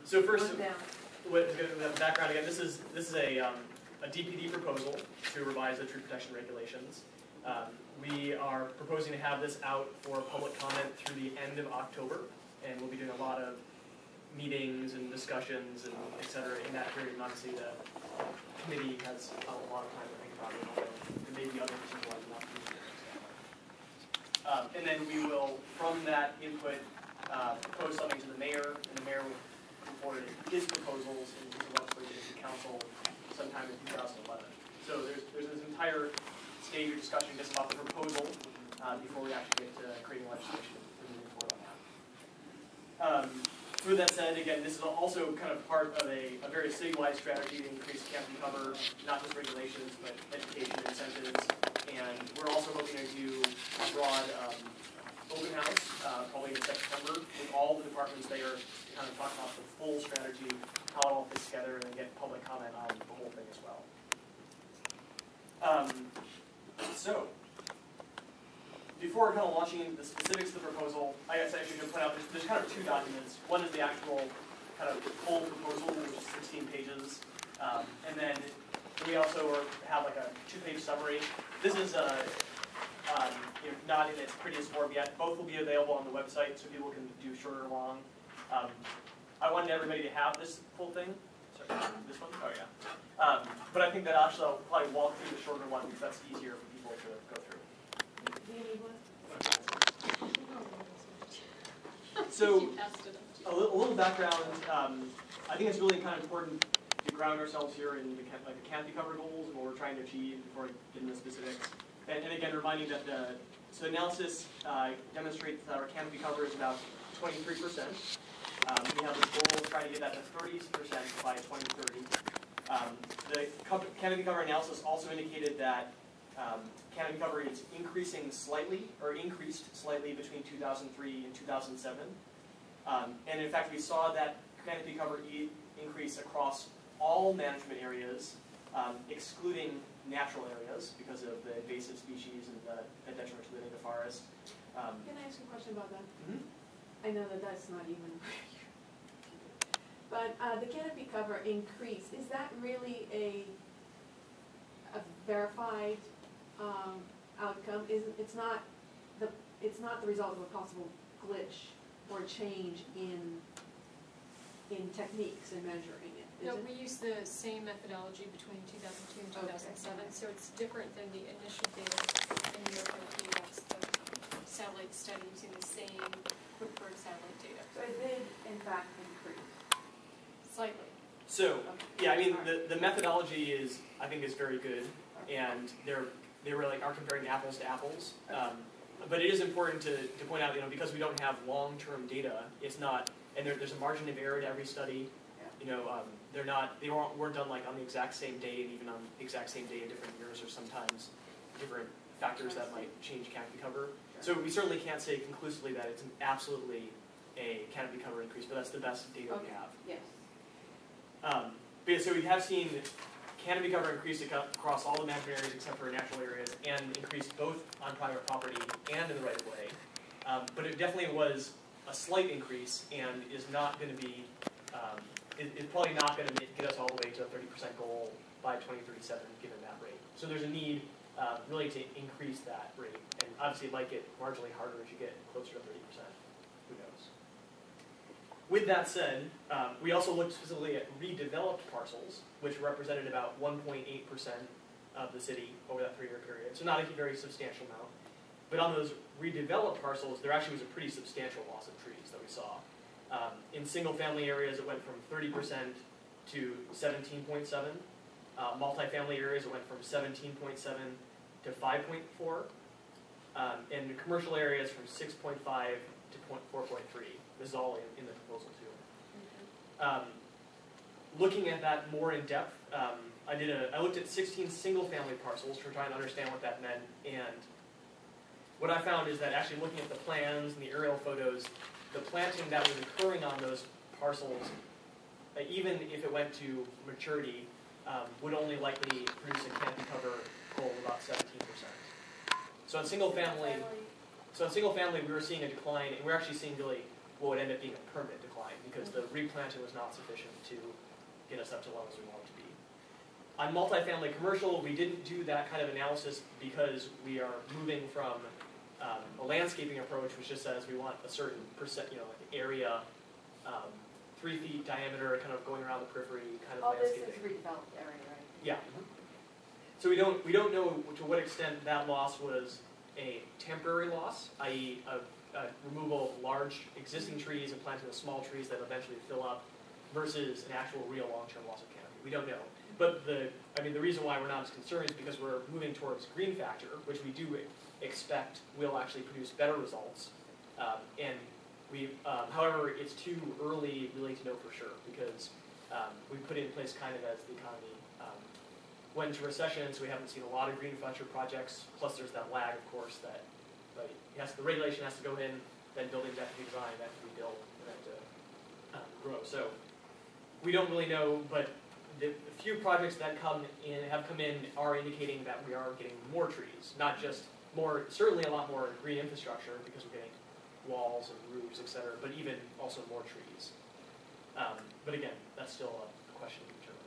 So first, the background again. This is a DPD proposal to revise the tree protection regulations. We are proposing to have this out for public comment through the end of October, and we'll be doing a lot of meetings and discussions and et cetera in that period. And obviously, the committee has a lot of time to think about it, although there may be other reasons why we're not doing it. And then we will, from that input, propose something to the mayor, and the mayor will report his proposals and his legislative to council sometime in 2011. So there's this entire stage of discussion just about the proposal before we actually get to creating legislation and moving forward on that. With that said, again, this is also kind of part of a very citywide strategy to increase canopy cover, not just regulations, but education incentives. And we're also hoping to do a broad open house, probably in September, with all the departments there to kind of talk about the full strategy, how it all fits together, and then get public comment on the whole thing as well. So, before kind of launching into the specifics of the proposal, I guess I should point out there's kind of two documents. One is the actual kind of full proposal, which is 16 pages. And then we also have like a 2-page summary. This is not in its prettiest form yet. Both will be available on the website so people can do short or long. I wanted everybody to have this full thing. Sorry, this one? Oh, yeah. But I think that actually I'll probably walk through the shorter one because that's easier for people to go through. So, a little background. I think it's really kind of important to ground ourselves here in the canopy cover goals and what we're trying to achieve before I get into the specifics. And again, reminding that the analysis demonstrates that our canopy cover is about 23%. We have this goal of trying to get that to 30% by 2030. The canopy cover analysis also indicated that canopy cover is increasing slightly, or increased slightly between 2003 and 2007. And in fact, we saw that canopy cover increase across all management areas, excluding natural areas because of the invasive species and the detriment to the native forest. Can I ask a question about that? Mm-hmm. I know that that's not even but the canopy cover increase, is that really a verified outcome? It's not the result of a possible glitch or change in techniques in measuring it. No, we use the same methodology between 2002 and 2007, okay. So it's different than the initial data in the OpenP. That's the satellite study using the same QuickBird satellite data. So it did, in fact, increase? Slightly. So, yeah, I mean, the methodology is, I think, is very good, and they really are comparing apples to apples. But it is important to point out, because we don't have long-term data, it's not, and there's a margin of error to every study. They weren't done like on the exact same day, and even on the exact same day in different years, or sometimes different factors that might change canopy cover. So we certainly can't say conclusively that it's absolutely a canopy cover increase, but that's the best data we have. Yes. But so we have seen canopy cover increase across all the management areas except for natural areas, and increased both on private property and in the right of way. But it definitely was a slight increase, and is not going to be. It's probably not going to get us all the way to a 30% goal by 2037, given that rate. So there's a need really to increase that rate, and obviously like it marginally harder as you get closer to 30%. Who knows? With that said, we also looked specifically at redeveloped parcels, which represented about 1.8% of the city over that 3-year period. So not a very substantial amount. But on those redeveloped parcels, there actually was a pretty substantial loss of trees that we saw. In single-family areas, it went from 30% to 17.7. Multifamily areas, it went from 17.7 to 5.4. And commercial areas from 6.5 to 4.3. This is all in the proposal too. Looking at that more in depth, I looked at 16 single-family parcels to try and understand what that meant. And what I found is that actually looking at the plans and the aerial photos, the planting that was occurring on those parcels, even if it went to maturity, would only likely produce a canopy cover goal of about 17%. So in single family, we were seeing a decline, and we're actually seeing really what would end up being a permanent decline, because the replanting was not sufficient to get us up to levels we want it to be. On multifamily commercial, we didn't do that kind of analysis because we are moving from a landscaping approach, which just says we want a certain percent, like area, 3 feet diameter, kind of going around the periphery kind of All this landscaping. is redeveloped area, right? Yeah. So we don't know to what extent that loss was a temporary loss, i.e. a removal of large existing trees and planting of small trees that eventually fill up, versus an actual real long-term loss of canopy. We don't know. But the reason why we're not as concerned is because we're moving towards green factor, which we do expect will actually produce better results. And however, it's too early really to know for sure, because we put it in place kind of as the economy went into recession, so we haven't seen a lot of green factor projects. Plus, there's that lag, of course, that the regulation has to go in, then buildings have to be designed, that have to be built, and have to grow. So we don't really know, but the few projects that have come in are indicating that we are getting more trees, not just more, certainly a lot more green infrastructure because we're getting walls and roofs, et cetera, but even also more trees. But again, that's still a question to determine.